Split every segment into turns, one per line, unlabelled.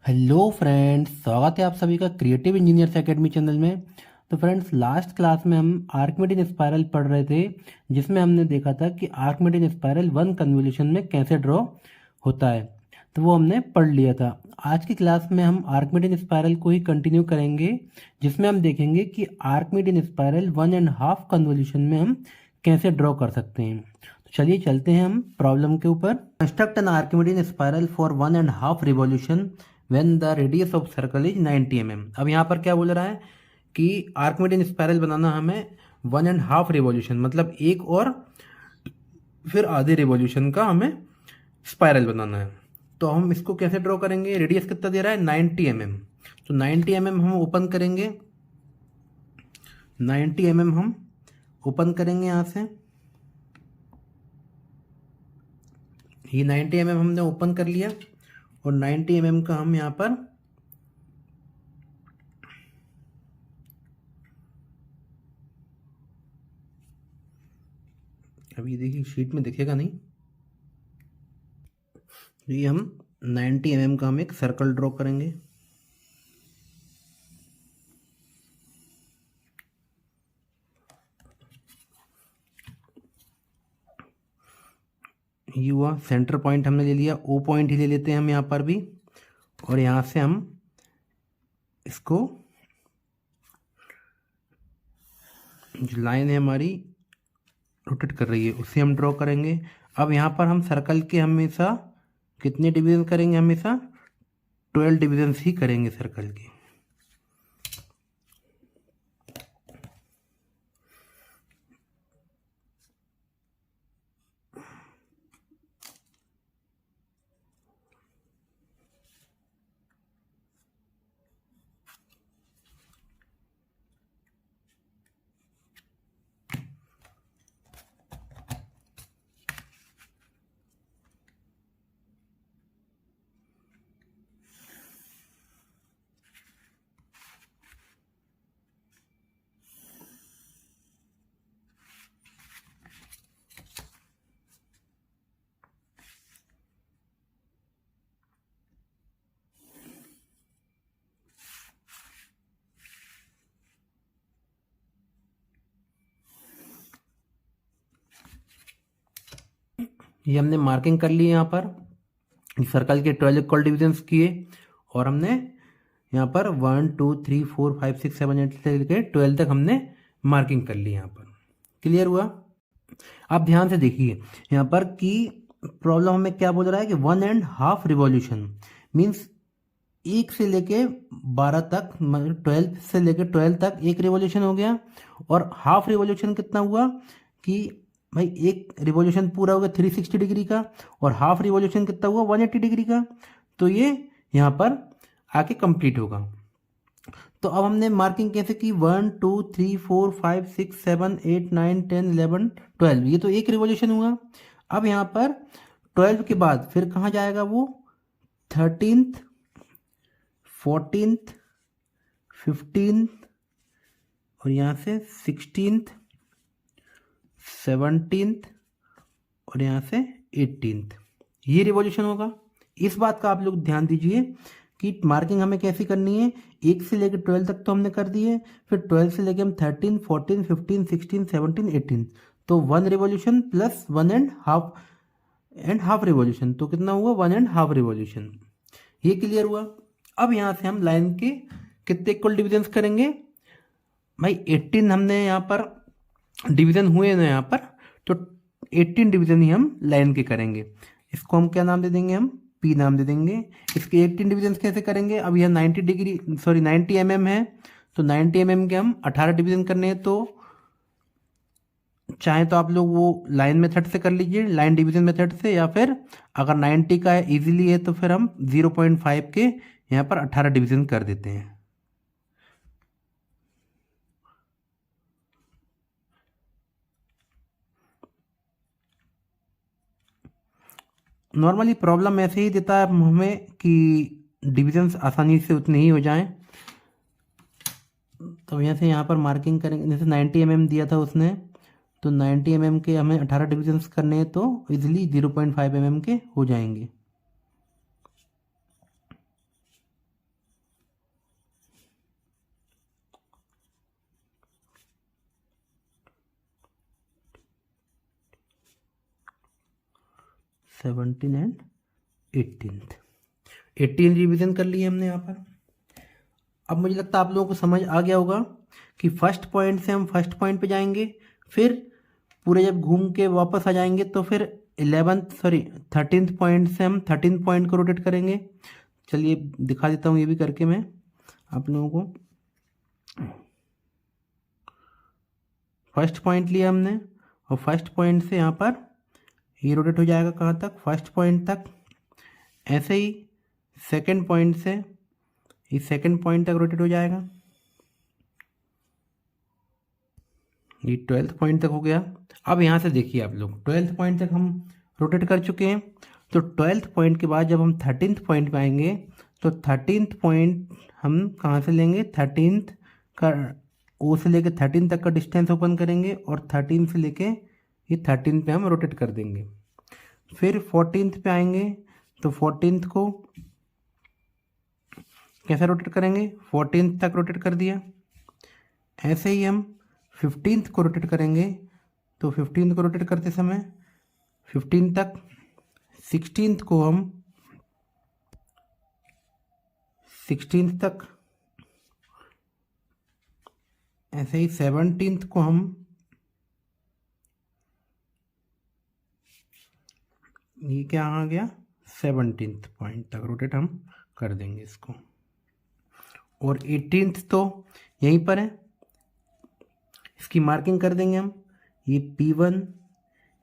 Hello friends, स्वागत है आप सभी का क्रिएटिव इंजीनियर्स एकेडमी चैनल में। तो फ्रेंड्स, लास्ट क्लास में हम आर्किमिडीज स्पाइरल पढ़ रहे थे, जिसमें हमने देखा था कि आर्किमिडीज स्पाइरल वन कन्वोल्यूशन में कैसे ड्रॉ होता है। तो वो हमने पढ़ लिया था। आज की क्लास में हम आर्किमिडीज स्पाइरल को ही कंटिन्यू करेंगे, जिसमें हम देखेंगे कि आर्किमिडीज स्पाइरल 1.5 कन्वोल्यूशन में हम कैसे ड्रॉ कर सकते हैं। तो चलिए चलते हैं हम प्रॉब्लम के ऊपर। Construct N Archimedes spiral for 1.5 revolution when the radius of circle is 90 mm। अब यहाँ पर क्या बोल रहा है कि आर्किमिडीज स्पाइरल बनाना हमें 1.5 रिवॉल्यूशन, मतलब एक और फिर आधे रिवॉल्यूशन का हमें स्पाइरल बनाना है। तो हम इसको कैसे ड्रॉ करेंगे? रेडियस कितना दे रहा है? 90 mm। तो 90 mm हम ओपन करेंगे, 90 mm हम ओपन करेंगे यहाँ से। ये 90 mm हमने ओपन कर लिया और 90 mm का हम यहाँ पर अभी देखिए शीट में दिखेगा नहीं। ये हम 90 mm का हम एक सर्कल ड्रॉ करेंगे। ये हुआ सेंटर पॉइंट हमने ले लिया, ओ पॉइंट ही ले लेते हैं हम यहाँ पर भी। और यहाँ से हम इसको, जो लाइन है हमारी रोटेट कर रही है, उसे हम ड्रॉ करेंगे। अब यहाँ पर हम सर्कल के हमेशा कितने डिवीजन करेंगे? हमेशा 12 डिवीजन ही करेंगे सर्कल के। ये हमने मार्किंग कर ली यहाँ पर, सर्कल के 12 इक्वल डिविजन्स किए। और हमने यहाँ पर 1 2 3 4 5 6 7 8 से लेकर 12 तक हमने मार्किंग कर ली। यहाँ पर क्लियर हुआ? आप ध्यान से देखिए यहाँ पर कि प्रॉब्लम हमें क्या बोल रहा है कि 1.5 रिवॉल्यूशन मीन्स 1 से लेके 12 तक, मतलब 12 से लेके 12 तक एक रिवॉल्यूशन हो गया। और हाफ रिवॉल्यूशन कितना हुआ कि भाई एक रिवॉल्यूशन पूरा हो गया 360 डिग्री का, और हाफ रिवॉल्यूशन कितना हुआ? 180 डिग्री का। तो ये यहाँ पर आके कंप्लीट होगा। तो अब हमने मार्किंग कैसे की? 1 2 3 4 5 6 7 8 9 10 11 12, ये तो एक रिवॉल्यूशन हुआ। अब यहाँ पर 12 के बाद फिर कहाँ जाएगा वो? 13th 14th 15th और यहाँ से 16th 17th और यहाँ से 18th, ये रिवॉल्यूशन होगा। इस बात का आप लोग ध्यान दीजिए कि मार्किंग हमें कैसी करनी है। 1 से लेकर 12 तक तो हमने कर दिए, फिर 12 से लेकर हम 13 14 15 16 17 18, तो 1 रिवॉल्यूशन प्लस 1.5 रिवॉल्यूशन, तो कितना हुआ? 1.5 रिवॉल्यूशन। ये क्लियर हुआ? अब यहाँ से हम लाइन के कितने इक्वल डिविजन्स करेंगे? भाई 18 हमने यहाँ पर डिवीजन हुए ना यहाँ पर, तो 18 डिवीजन ही हम लाइन के करेंगे। इसको हम क्या नाम दे देंगे? हम पी नाम दे देंगे। इसके 18 डिवीजन कैसे करेंगे? अब यह 90 mm है, तो 90 mm के हम 18 डिवीजन करने हैं। तो चाहे तो आप लोग वो लाइन मेथड से कर लीजिए, लाइन डिवीजन मेथड से, या फिर अगर 90 का इजीली है तो फिर हम 0.5 के यहाँ पर 18 डिवीजन कर देते हैं। नॉर्मली प्रॉब्लम ऐसे ही देता है हमें कि डिविजन्स आसानी से उतने ही हो जाएं। तो यहाँ से यहाँ पर मार्किंग करेंगे। जैसे 90 mm दिया था उसने, तो 90 mm के हमें 18 डिविजन्स करने हैं, तो इजीली 0.5 mm के हो जाएंगे। 17 एंड 18 रिवीजन कर लिए हमने यहाँ पर। अब मुझे लगता है आप लोगों को समझ आ गया होगा कि फर्स्ट पॉइंट से हम फर्स्ट पॉइंट पे जाएंगे, फिर पूरे जब घूम के वापस आ जाएंगे तो फिर 13th पॉइंट से हम 13th पॉइंट को रोटेट करेंगे। चलिए दिखा देता हूँ ये भी करके मैं आप लोगों को। फर्स्ट पॉइंट लिया हमने और फर्स्ट पॉइंट से यहाँ पर ये रोटेट हो जाएगा कहाँ तक, फर्स्ट पॉइंट तक। ऐसे ही सेकंड पॉइंट से इस सेकंड पॉइंट तक रोटेट हो जाएगा। ये 12th पॉइंट तक हो गया। अब यहाँ से देखिए आप लोग 12th पॉइंट तक हम रोटेट कर चुके हैं। तो 12th पॉइंट के बाद जब हम 13th पॉइंट पे आएंगे तो 13th पॉइंट हम कहाँ से लेंगे, 13th का ओ से लेके 13 तक का डिस्टेंस ओपन करेंगे और 13 से लेके ये 13 पे हम रोटेट कर देंगे। फिर 14th पे आएंगे तो 14th को कैसे रोटेट करेंगे, 14th तक रोटेट कर दिया। ऐसे ही हम 15th को रोटेट करेंगे तो 15th को रोटेट करते समय 15 तक, 16th को हम 16th तक, ऐसे ही 17th को हम ये क्या आ गया 17th पॉइंट तक रोटेट हम कर देंगे इसको। और 18th तो यहीं पर है, इसकी मार्किंग कर देंगे हम। ये P1,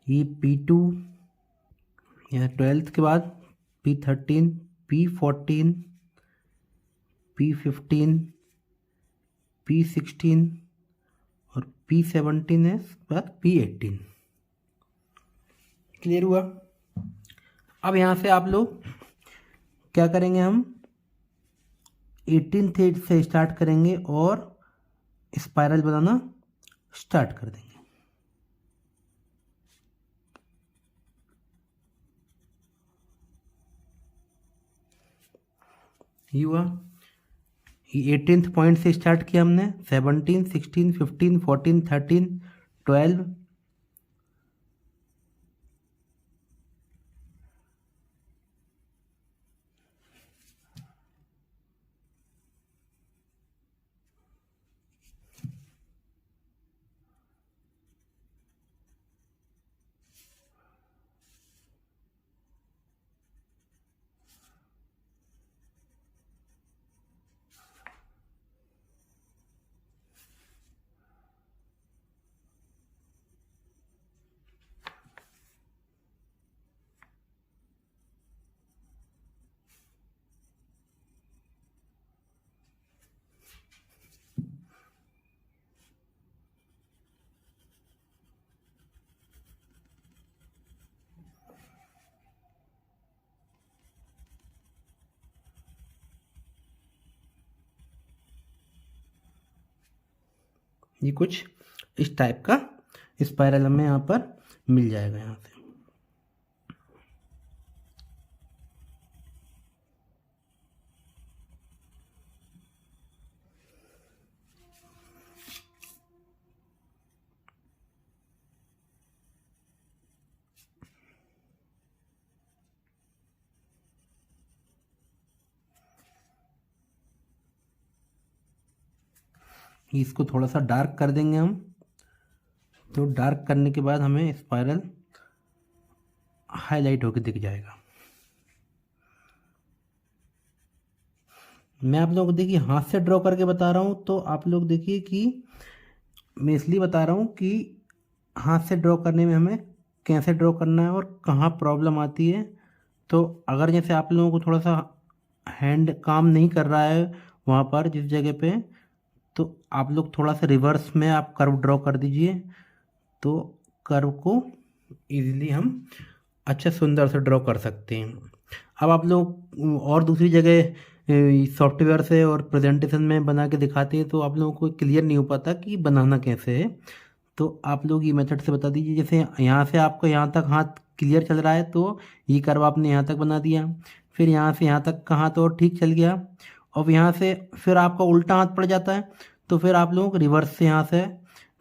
ये P2, यहाँ 12th के बाद P13, P14, P15, P16 और P17 है, इसके बाद P18। क्लियर हुआ। अब यहाँ से आप लोग क्या करेंगे, हम 18th से स्टार्ट करेंगे और स्पाइरल बनाना स्टार्ट कर देंगे। ये हुआ। ये 18th पॉइंट से स्टार्ट किया हमने, 17, 16, 15, 14, 13, 12, ये कुछ इस टाइप का स्पाइरल हमें यहाँ पर मिल जाएगा। यहाँ से इसको थोड़ा सा डार्क कर देंगे हम। तो डार्क करने के बाद हमें स्पाइरल हाईलाइट होकर दिख जाएगा। मैं आप लोगों को देखिए हाथ से ड्रॉ करके बता रहा हूँ, तो आप लोग देखिए कि मैं इसलिए बता रहा हूँ कि हाथ से ड्रॉ करने में हमें कैसे ड्रॉ करना है और कहाँ प्रॉब्लम आती है। तो अगर जैसे आप लोगों को थोड़ा सा हैंड काम नहीं कर रहा है वहाँ पर जिस जगह पे, तो आप लोग थोड़ा सा रिवर्स में आप कर्व ड्रॉ कर दीजिए, तो कर्व को इजीली हम अच्छा सुंदर से ड्रॉ कर सकते हैं। अब आप लोग और दूसरी जगह सॉफ्टवेयर से और प्रेजेंटेशन में बना के दिखाते हैं तो आप लोगों को क्लियर नहीं हो पाता कि बनाना कैसे है। तो आप लोग ये मेथड से बता दीजिए। जैसे यहाँ से आपको यहाँ तक हाथ क्लियर चल रहा है तो ये कर्व आपने यहाँ तक बना दिया, फिर यहाँ से यहाँ तक का हाथ और ठीक चल गया, और यहाँ से फिर आपका उल्टा हाथ पड़ जाता है तो फिर आप लोग रिवर्स से यहाँ से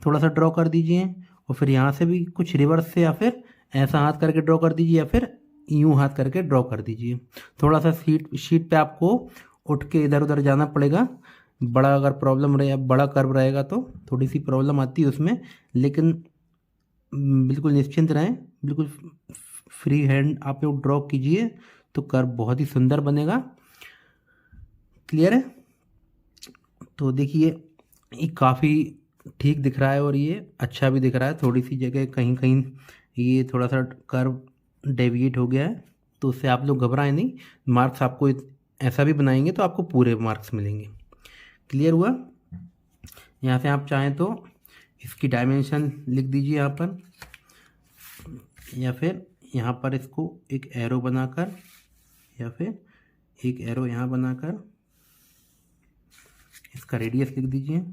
थोड़ा सा ड्रॉ कर दीजिए, और फिर यहाँ से भी कुछ रिवर्स से या फिर ऐसा हाथ करके ड्रॉ कर दीजिए, या फिर यूं हाथ करके ड्रॉ कर दीजिए। थोड़ा सा शीट पे आपको उठ के इधर उधर जाना पड़ेगा। बड़ा अगर प्रॉब्लम रहे, बड़ा कर्व रहेगा तो थोड़ी सी प्रॉब्लम आती है उसमें, लेकिन बिल्कुल निश्चिंत रहें, बिल्कुल फ्री हैंड आप लोग ड्रॉ कीजिए तो कर्व बहुत ही सुंदर बनेगा। क्लियर है? तो देखिए ये काफ़ी ठीक दिख रहा है और ये अच्छा भी दिख रहा है। थोड़ी सी जगह कहीं कहीं ये थोड़ा सा कर्व डेविएट हो गया है, तो उससे आप लोग घबराएं नहीं। मार्क्स आपको ऐसा भी बनाएंगे तो आपको पूरे मार्क्स मिलेंगे। क्लियर हुआ? यहाँ से आप चाहें तो इसकी डायमेंशन लिख दीजिए यहाँ पर, या फिर यहाँ पर इसको एक एरो बनाकर, या फिर एक एरो यहाँ बनाकर इसका रेडियस लिख दीजिए।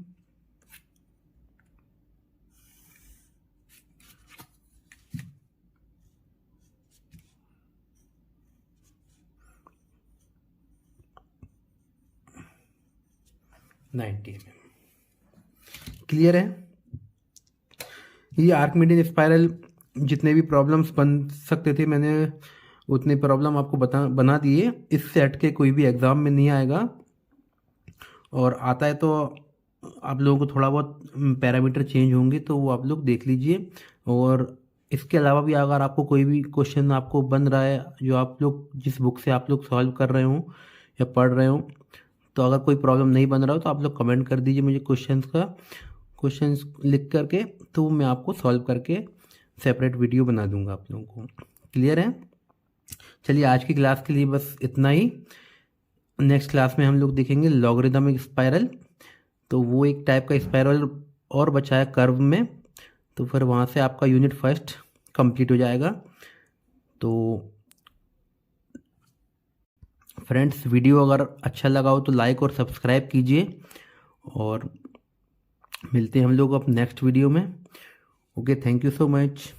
क्लियर है? ये आर्किमिडीज स्पाइरल जितने भी प्रॉब्लम्स बन सकते थे मैंने उतने प्रॉब्लम आपको बना दिए। इससे हट के कोई भी एग्ज़ाम में नहीं आएगा, और आता है तो आप लोगों को थोड़ा बहुत पैरामीटर चेंज होंगे तो वो आप लोग देख लीजिए। और इसके अलावा भी अगर आपको कोई भी क्वेश्चन आपको बन रहा है जो आप लोग जिस बुक से आप लोग सॉल्व कर रहे हो या पढ़ रहे हो, तो अगर कोई प्रॉब्लम नहीं बन रहा हो तो आप लोग कमेंट कर दीजिए मुझे क्वेश्चंस लिख करके, तो मैं आपको सॉल्व करके सेपरेट वीडियो बना दूंगा आप लोगों को। क्लियर है? चलिए आज की क्लास के लिए बस इतना ही। नेक्स्ट क्लास में हम लोग देखेंगे लॉगरिदमिक स्पाइरल, तो वो एक टाइप का स्पाइरल और बचा है कर्व में, तो फिर वहाँ से आपका यूनिट फर्स्ट कंप्लीट हो जाएगा। तो फ्रेंड्स वीडियो अगर अच्छा लगा हो तो लाइक और सब्सक्राइब कीजिए, और मिलते हैं हम लोग अब नेक्स्ट वीडियो में। Okay, thank you so much.